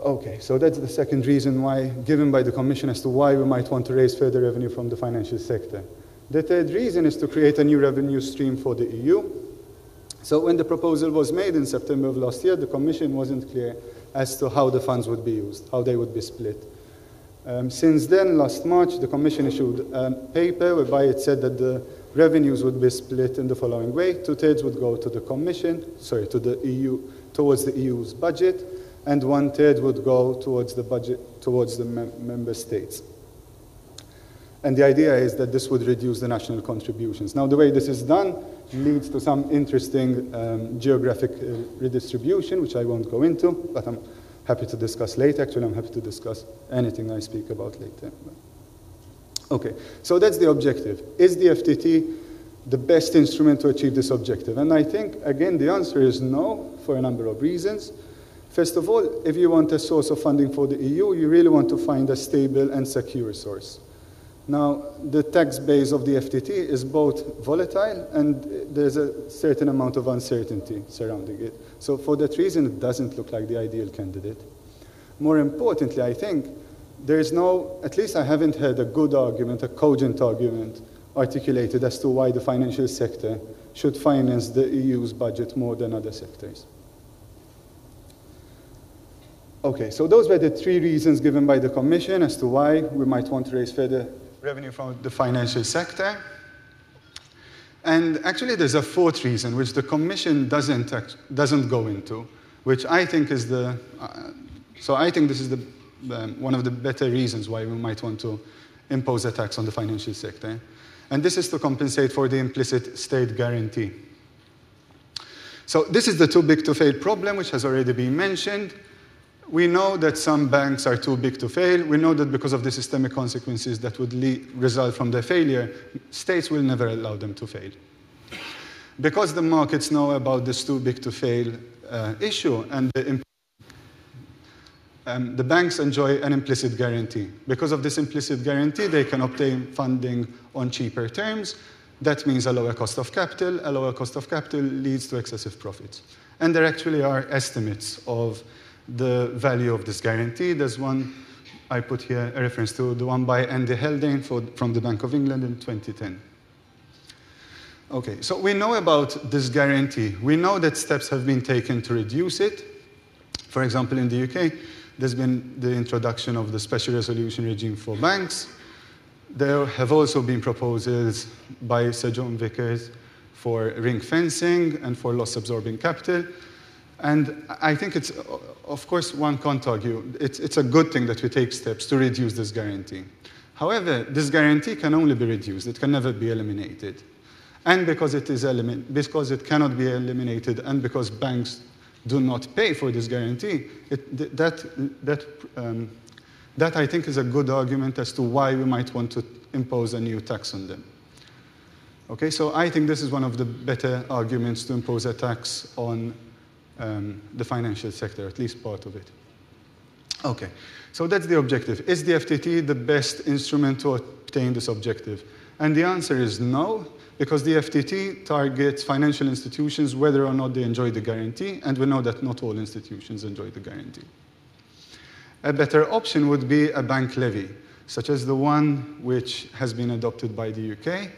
Okay, so that's the second reason why, given by the Commission as to why we might want to raise further revenue from the financial sector. The third reason is to create a new revenue stream for the EU. So when the proposal was made in September of last year, the Commission wasn't clear as to how the funds would be used, how they would be split. Since then, last March, the Commission issued a paper whereby it said that the revenues would be split in the following way. 2/3 would go to the Commission, to the EU, towards the EU's budget, and 1/3 would go towards the budget, towards the member states. And the idea is that this would reduce the national contributions. Now, the way this is done leads to some interesting geographic redistribution, which I won't go into, but I'm happy to discuss later. Actually, I'm happy to discuss anything I speak about later. Okay, so that's the objective. Is the FTT the best instrument to achieve this objective? And I think, again, the answer is no, for a number of reasons. First of all, if you want a source of funding for the EU, you really want to find a stable and secure source. Now, the tax base of the FTT is both volatile and there's a certain amount of uncertainty surrounding it. So for that reason, it doesn't look like the ideal candidate. More importantly, I think there is no, at least I haven't heard a good argument, a cogent argument articulated as to why the financial sector should finance the EU's budget more than other sectors. Okay, so those were the three reasons given by the Commission as to why we might want to raise further revenue from the financial sector. And actually there's a fourth reason, which the Commission doesn't go into, which I think is the, so I think this is one of the better reasons why we might want to impose a tax on the financial sector. And this is to compensate for the implicit state guarantee. So this is the too big to fail problem, which has already been mentioned. We know that some banks are too big to fail. We know that because of the systemic consequences that would result from their failure, states will never allow them to fail. Because the markets know about this too big to fail issue, and the banks enjoy an implicit guarantee. Because of this implicit guarantee, they can obtain funding on cheaper terms. That means a lower cost of capital. A lower cost of capital leads to excessive profits. And there actually are estimates of the value of this guarantee. There's one, I put here a reference to the one by Andy Haldane from the Bank of England in 2010. Okay, so we know about this guarantee. We know that steps have been taken to reduce it. For example, in the UK, there's been the introduction of the special resolution regime for banks. There have also been proposals by Sir John Vickers for ring fencing and for loss-absorbing capital. And I think it's, of course, one can't argue. It's a good thing that we take steps to reduce this guarantee. However, this guarantee can only be reduced. It can never be eliminated. And because because it cannot be eliminated and because banks do not pay for this guarantee, that I think is a good argument as to why we might want to impose a new tax on them. Okay, so I think this is one of the better arguments to impose a tax on the financial sector, at least part of it. Okay, so that's the objective. Is the FTT the best instrument to obtain this objective? And the answer is no, because the FTT targets financial institutions whether or not they enjoy the guarantee, and we know that not all institutions enjoy the guarantee. A better option would be a bank levy, such as the one which has been adopted by the UK.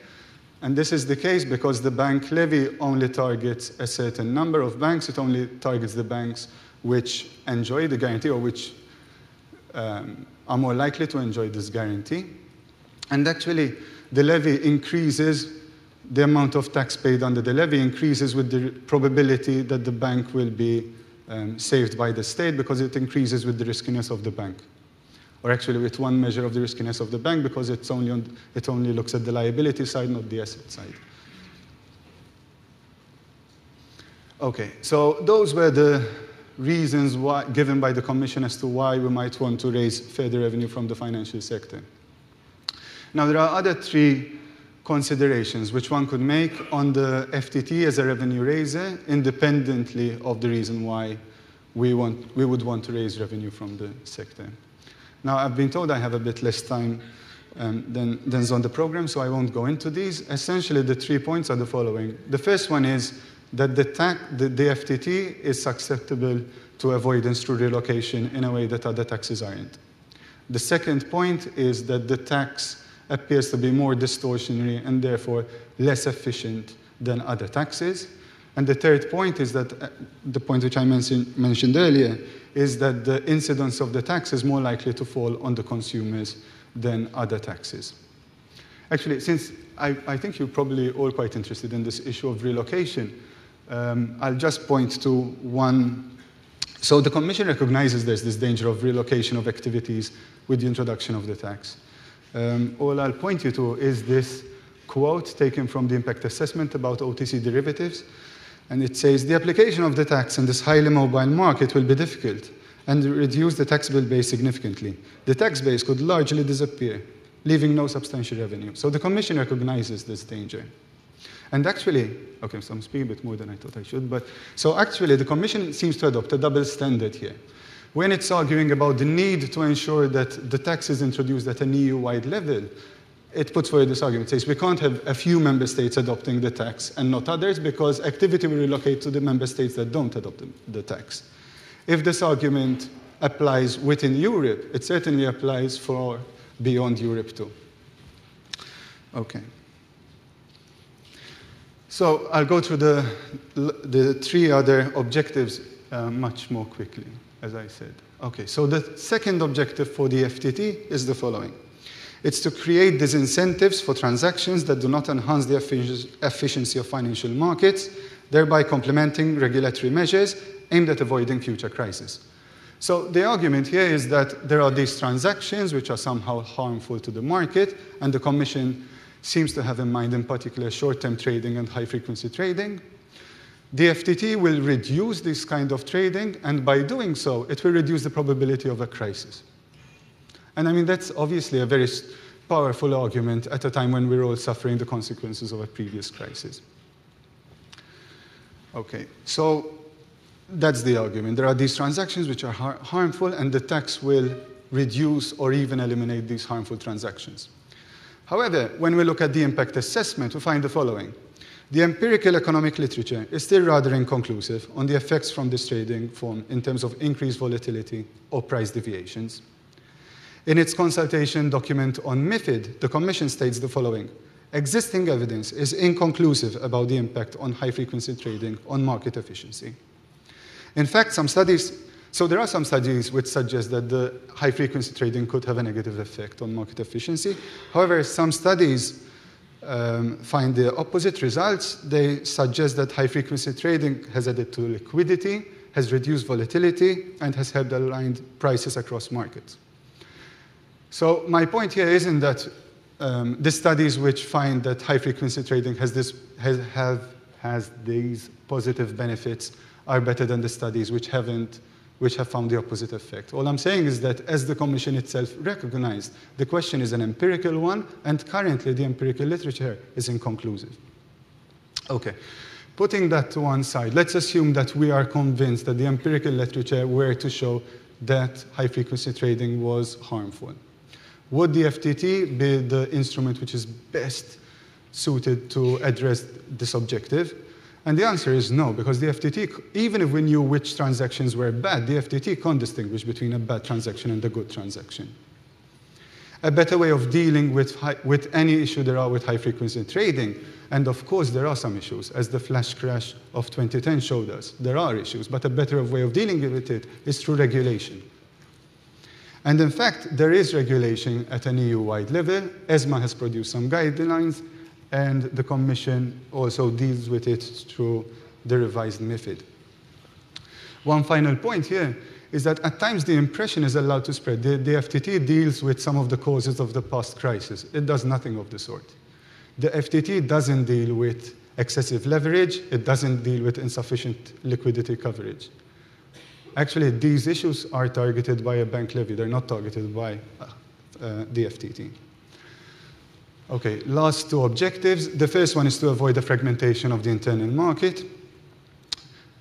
And this is the case because the bank levy only targets a certain number of banks. It only targets the banks which enjoy the guarantee or which are more likely to enjoy this guarantee. And actually, the levy increases, the amount of tax paid under the levy increases with the probability that the bank will be saved by the state because it increases with the riskiness of the bank. Or actually with one measure of the riskiness of the bank because it only looks at the liability side, not the asset side. Okay, so those were the reasons given by the Commission as to why we might want to raise further revenue from the financial sector. Now, there are other three considerations which one could make on the FTT as a revenue raiser, independently of the reason why we would want to raise revenue from the sector. Now, I've been told I have a bit less time than's on the program, so I won't go into these. Essentially, the 3 points are the following. The first one is that the FTT is susceptible to avoidance through relocation in a way that other taxes aren't. The second point is that the tax appears to be more distortionary and therefore less efficient than other taxes. And the third point is that, the point which I mentioned earlier, is that the incidence of the tax is more likely to fall on the consumers than other taxes. Actually, since I think you're probably all quite interested in this issue of relocation, I'll just point to one. So the Commission recognizes there's this danger of relocation of activities with the introduction of the tax. All I'll point you to is this quote taken from the impact assessment about OTC derivatives. And it says, the application of the tax in this highly mobile market will be difficult and reduce the taxable base significantly. The tax base could largely disappear, leaving no substantial revenue. So the Commission recognizes this danger. And actually, okay, so I'm speaking a bit more than I thought I should, but so actually the Commission seems to adopt a double standard here. When it's arguing about the need to ensure that the tax is introduced at an EU-wide level, it puts forward this argument. It says we can't have a few member states adopting the tax and not others because activity will relocate to the member states that don't adopt the tax. If this argument applies within Europe, it certainly applies for beyond Europe too. Okay. So I'll go through the three other objectives much more quickly, as I said. Okay, so the second objective for the FTT is the following. It's to create disincentives for transactions that do not enhance the efficiency of financial markets, thereby complementing regulatory measures aimed at avoiding future crises. So the argument here is that there are these transactions which are somehow harmful to the market, and the Commission seems to have in mind in particular short-term trading and high-frequency trading. The FTT will reduce this kind of trading, and by doing so, it will reduce the probability of a crisis. And I mean, that's obviously a very powerful argument at a time when we're all suffering the consequences of a previous crisis. Okay, so that's the argument. There are these transactions which are harmful, and the tax will reduce or even eliminate these harmful transactions. However, when we look at the impact assessment, we find the following. The empirical economic literature is still rather inconclusive on the effects from this trading form in terms of increased volatility or price deviations. In its consultation document on MiFID, the Commission states the following. Existing evidence is inconclusive about the impact on high-frequency trading on market efficiency. In fact, there are some studies which suggest that the high-frequency trading could have a negative effect on market efficiency. However, some studies find the opposite results. They suggest that high-frequency trading has added to liquidity, has reduced volatility, and has helped align prices across markets. So my point here isn't that the studies which find that high-frequency trading has these positive benefits are better than the studies which have found the opposite effect. All I'm saying is that, as the Commission itself recognized, the question is an empirical one, and currently the empirical literature is inconclusive. Okay, putting that to one side, let's assume that we are convinced that the empirical literature were to show that high-frequency trading was harmful. Would the FTT be the instrument which is best suited to address this objective? And the answer is no, because the FTT, even if we knew which transactions were bad, the FTT can't distinguish between a bad transaction and a good transaction. A better way of dealing with any issue there are with high-frequency trading, and of course there are some issues, as the flash crash of 2010 showed us. There are issues, but a better way of dealing with it is through regulation. And in fact, there is regulation at an EU-wide level. ESMA has produced some guidelines, and the Commission also deals with it through the revised MiFID. One final point here is that at times the impression is allowed to spread. The FTT deals with some of the causes of the past crisis. It does nothing of the sort. The FTT doesn't deal with excessive leverage. It doesn't deal with insufficient liquidity coverage. Actually, these issues are targeted by a bank levy. They're not targeted by the FTT. Okay, last two objectives. The first one is to avoid the fragmentation of the internal market.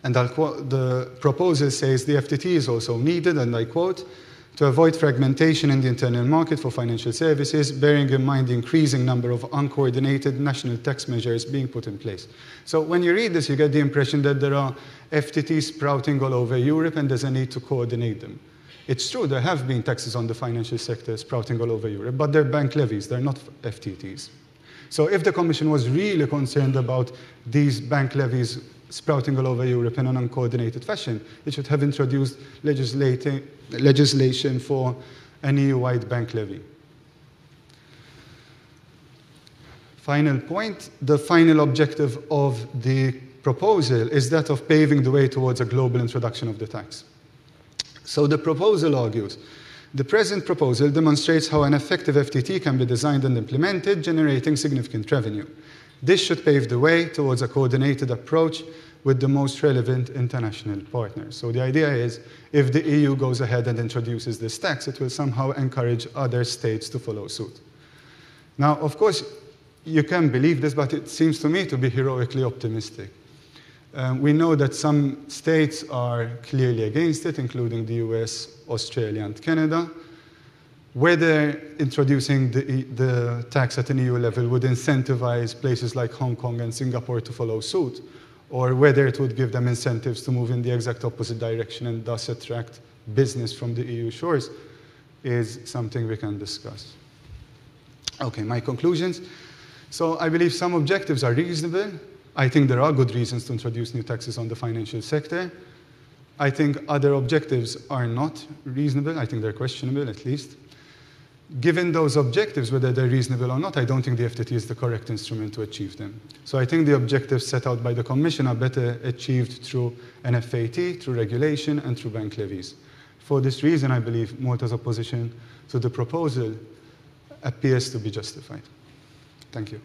And I'll quote, the proposal says the FTT is also needed, and I quote, to avoid fragmentation in the internal market for financial services, bearing in mind the increasing number of uncoordinated national tax measures being put in place. So when you read this, you get the impression that there are FTTs sprouting all over Europe and there's a need to coordinate them. It's true, there have been taxes on the financial sector sprouting all over Europe, but they're bank levies, they're not FTTs. So if the Commission was really concerned about these bank levies sprouting all over Europe in an uncoordinated fashion, it should have introduced legislation for an EU-wide bank levy. Final point, the final objective of the proposal is that of paving the way towards a global introduction of the tax. So the proposal argues, the present proposal demonstrates how an effective FTT can be designed and implemented, generating significant revenue. This should pave the way towards a coordinated approach with the most relevant international partners. So the idea is, if the EU goes ahead and introduces this tax, it will somehow encourage other states to follow suit. Now, of course, you can believe this, but it seems to me to be heroically optimistic. We know that some states are clearly against it, including the US, Australia, and Canada. Whether introducing the tax at an EU level would incentivize places like Hong Kong and Singapore to follow suit, or whether it would give them incentives to move in the exact opposite direction and thus attract business from the EU shores, is something we can discuss. Okay, my conclusions. So I believe some objectives are reasonable. I think there are good reasons to introduce new taxes on the financial sector. I think other objectives are not reasonable. I think they're questionable, at least. Given those objectives, whether they're reasonable or not, I don't think the FTT is the correct instrument to achieve them. So I think the objectives set out by the Commission are better achieved through an FAT, through regulation, and through bank levies. For this reason, I believe Malta's opposition to the proposal appears to be justified. Thank you.